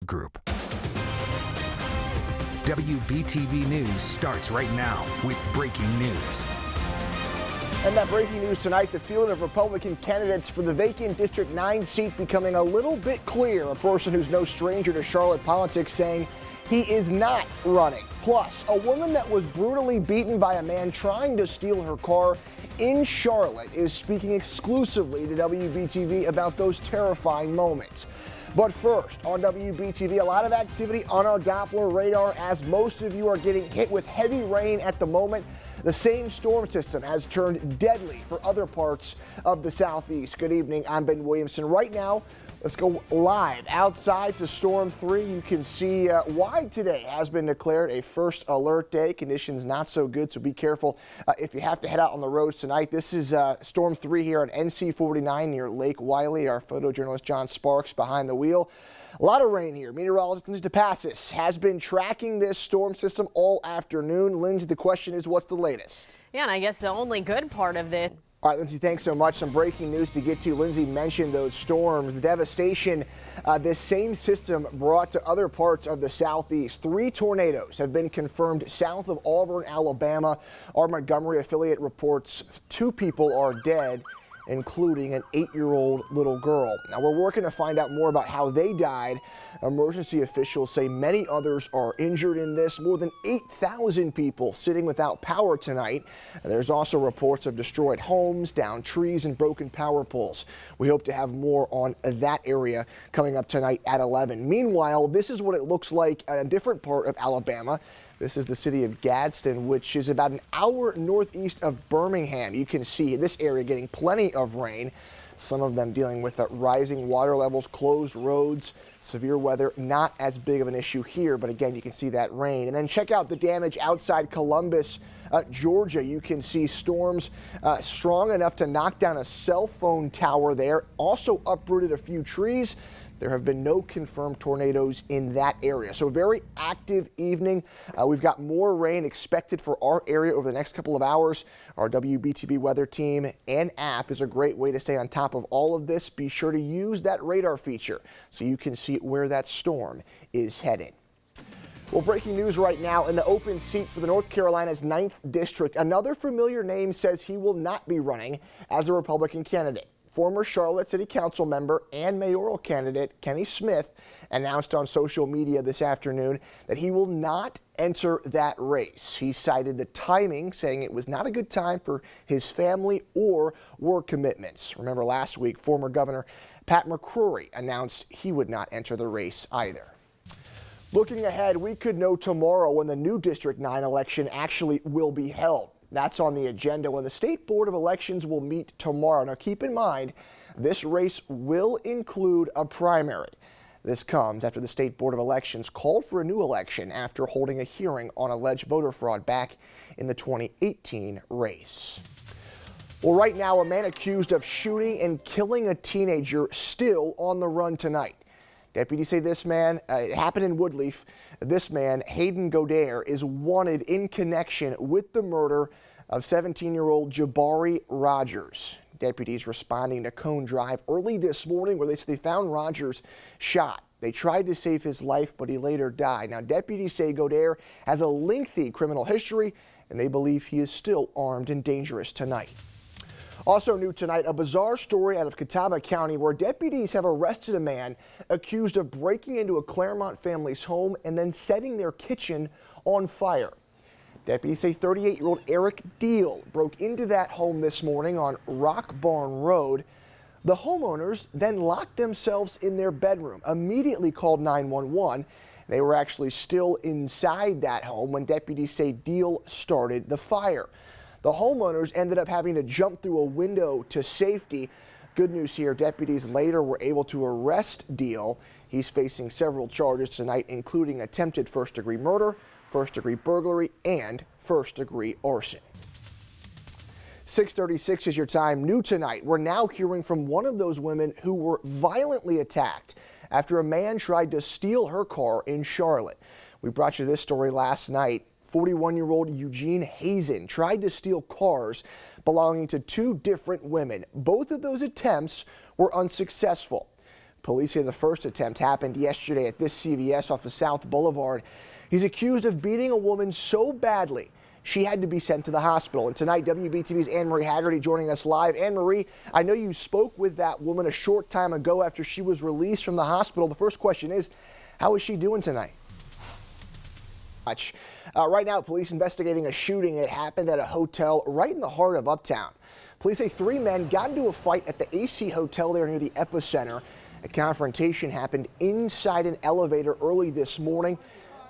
Group. WBTV News starts right now with breaking news. And that breaking news tonight, the field of Republican candidates for the vacant District 9 seat becoming a little bit clear. A person who's no stranger to Charlotte politics saying he is not running. Plus, a woman that was brutally beaten by a man trying to steal her car in Charlotte is speaking exclusively to WBTV about those terrifying moments. But first, on WBTV, a lot of activity on our Doppler radar as most of you are getting hit with heavy rain at the moment. The same storm system has turned deadly for other parts of the southeast. Good evening, I'm Ben Williamson. Right now, let's go live outside to Storm 3. You can see why today has been declared a first alert day. Conditions not so good, so be careful if you have to head out on the roads tonight. This is Storm 3 here on NC 49 near Lake Wiley. Our photojournalist John Sparks behind the wheel. A lot of rain here. Meteorologist Lindsay DePassis has been tracking this storm system all afternoon. Lindsay, the question is, what's the latest? Yeah, and I guess the only good part of this. All right, Lindsay, thanks so much. Some breaking news to get to. Lindsay mentioned those storms, the devastation this same system brought to other parts of the southeast. 3 tornadoes have been confirmed south of Auburn, Alabama. Our Montgomery affiliate reports 2 people are dead, including an 8-year-old little girl. Now, we're working to find out more about how they died. Emergency officials say many others are injured in this. More than 8,000 people sitting without power tonight. And there's also reports of destroyed homes, downed trees, and broken power poles. We hope to have more on that area coming up tonight at 11. Meanwhile, this is what it looks like in a different part of Alabama. This is the city of Gadsden, which is about an hour northeast of Birmingham. You can see this area getting plenty of rain, some of them dealing with rising water levels, closed roads, severe weather. Not as big of an issue here, but again, you can see that rain. And then check out the damage outside Columbus, Georgia. You can see storms strong enough to knock down a cell phone tower there, also uprooted a few trees. There have been no confirmed tornadoes in that area. So very active evening. We've got more rain expected for our area over the next couple of hours. Our WBTV weather team and app is a great way to stay on top of all of this. Be sure to use that radar feature so you can see where that storm is headed. Well, breaking news right now in the open seat for the North Carolina's 9th district. Another familiar name says he will not be running as a Republican candidate. Former Charlotte City Council member and mayoral candidate Kenny Smith announced on social media this afternoon that he will not enter that race. He cited the timing, saying it was not a good time for his family or work commitments. Remember last week, former Governor Pat McCrory announced he would not enter the race either. Looking ahead, we could know tomorrow when the new District 9 election actually will be held. That's on the agenda when the State Board of Elections will meet tomorrow. Now, keep in mind, this race will include a primary. This comes after the State Board of Elections called for a new election after holding a hearing on alleged voter fraud back in the 2018 race. Well, right now, a man accused of shooting and killing a teenager still on the run tonight. Deputies say this man, it happened in Woodleaf. This man, Hayden Godair, is wanted in connection with the murder of 17-year-old Jabari Rogers. Deputies responding to Cone Drive early this morning where they found Rogers shot. They tried to save his life, but he later died. Now, deputies say Godair has a lengthy criminal history, and they believe he is still armed and dangerous tonight. Also new tonight, a bizarre story out of Catawba County where deputies have arrested a man accused of breaking into a Claremont family's home and then setting their kitchen on fire. Deputies say 38-year-old Eric Deal broke into that home this morning on Rock Barn Road. The homeowners then locked themselves in their bedroom, immediately called 911. They were actually still inside that home when deputies say Deal started the fire. The homeowners ended up having to jump through a window to safety. Good news here, deputies later were able to arrest Deal. He's facing several charges tonight, including attempted first-degree murder, first-degree burglary, and first-degree arson. 6:36 is your time. New tonight, we're now hearing from one of those women who were violently attacked after a man tried to steal her car in Charlotte. We brought you this story last night. 41-year-old Eugene Hazen tried to steal cars belonging to 2 different women. Both of those attempts were unsuccessful. Police say the first attempt happened yesterday at this CVS off of South Boulevard. He's accused of beating a woman so badly she had to be sent to the hospital. And tonight, WBTV's Anne-Marie Haggerty joining us live. Anne-Marie, I know you spoke with that woman a short time ago after she was released from the hospital. The first question is, how is she doing tonight? Right now, police investigating a shooting that happened at a hotel right in the heart of Uptown. Police say 3 men got into a fight at the AC Hotel there near the epicenter. A confrontation happened inside an elevator early this morning.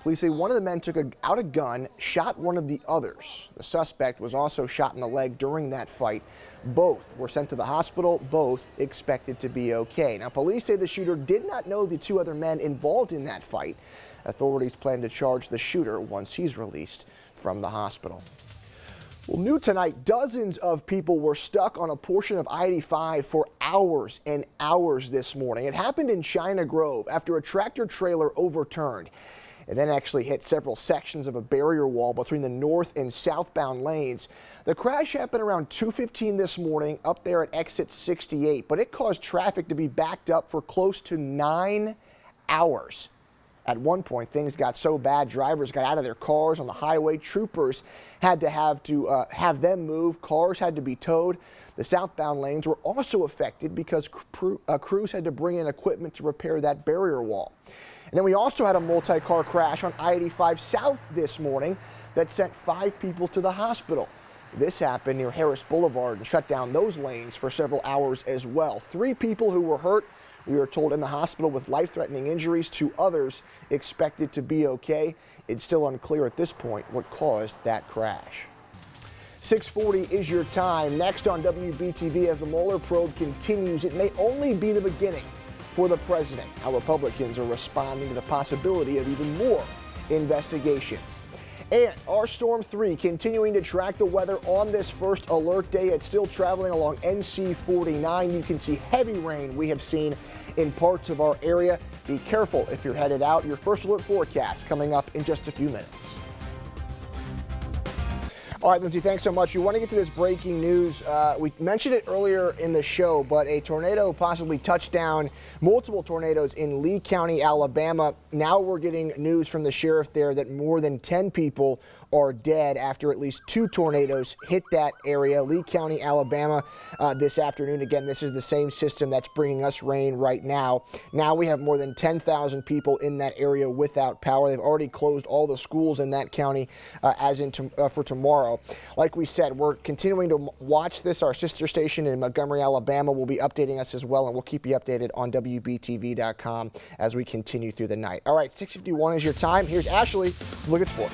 Police say one of the men took out a gun, shot one of the others. The suspect was also shot in the leg during that fight. Both were sent to the hospital, both expected to be okay. Now, police say the shooter did not know the 2 other men involved in that fight. Authorities plan to charge the shooter once he's released from the hospital. Well, new tonight, dozens of people were stuck on a portion of I-85 for hours and hours this morning. It happened in China Grove after a tractor trailer overturned. It then actually hit several sections of a barrier wall between the north and southbound lanes. The crash happened around 2:15 this morning up there at exit 68, but it caused traffic to be backed up for close to 9 hours. At one point, things got so bad, drivers got out of their cars on the highway. Troopers had to have them move. Cars had to be towed. The southbound lanes were also affected because crews had to bring in equipment to repair that barrier wall. And then we also had a multi-car crash on I-85 South this morning that sent 5 people to the hospital. This happened near Harris Boulevard and shut down those lanes for several hours as well. 3 people who were hurt, we are told, in the hospital with life-threatening injuries. 2 others expected to be okay. It's still unclear at this point what caused that crash. 6:40 is your time. Next on WBTV, as the Mueller probe continues, it may only be the beginning for the president. How Republicans are responding to the possibility of even more investigations. And our Storm 3 continuing to track the weather on this first alert day. It's still traveling along NC 49. You can see heavy rain we have seen in parts of our area. Be careful if you're headed out. Your first alert forecast coming up in just a few minutes. All right, Lindsay, thanks so much. We want to get to this breaking news. We mentioned it earlier in the show, but a tornado possibly touched down, multiple tornadoes in Lee County, Alabama. Now we're getting news from the sheriff there that more than 10 people are dead after at least 2 tornadoes hit that area, Lee County, Alabama, this afternoon. Again, this is the same system that's bringing us rain right now. Now we have more than 10,000 people in that area without power. They've already closed all the schools in that county for tomorrow. Like we said, we're continuing to watch this. Our sister station in Montgomery, Alabama will be updating us as well, and we'll keep you updated on WBTV.com as we continue through the night. All right, 6:51 is your time. Here's Ashley. Look at sports.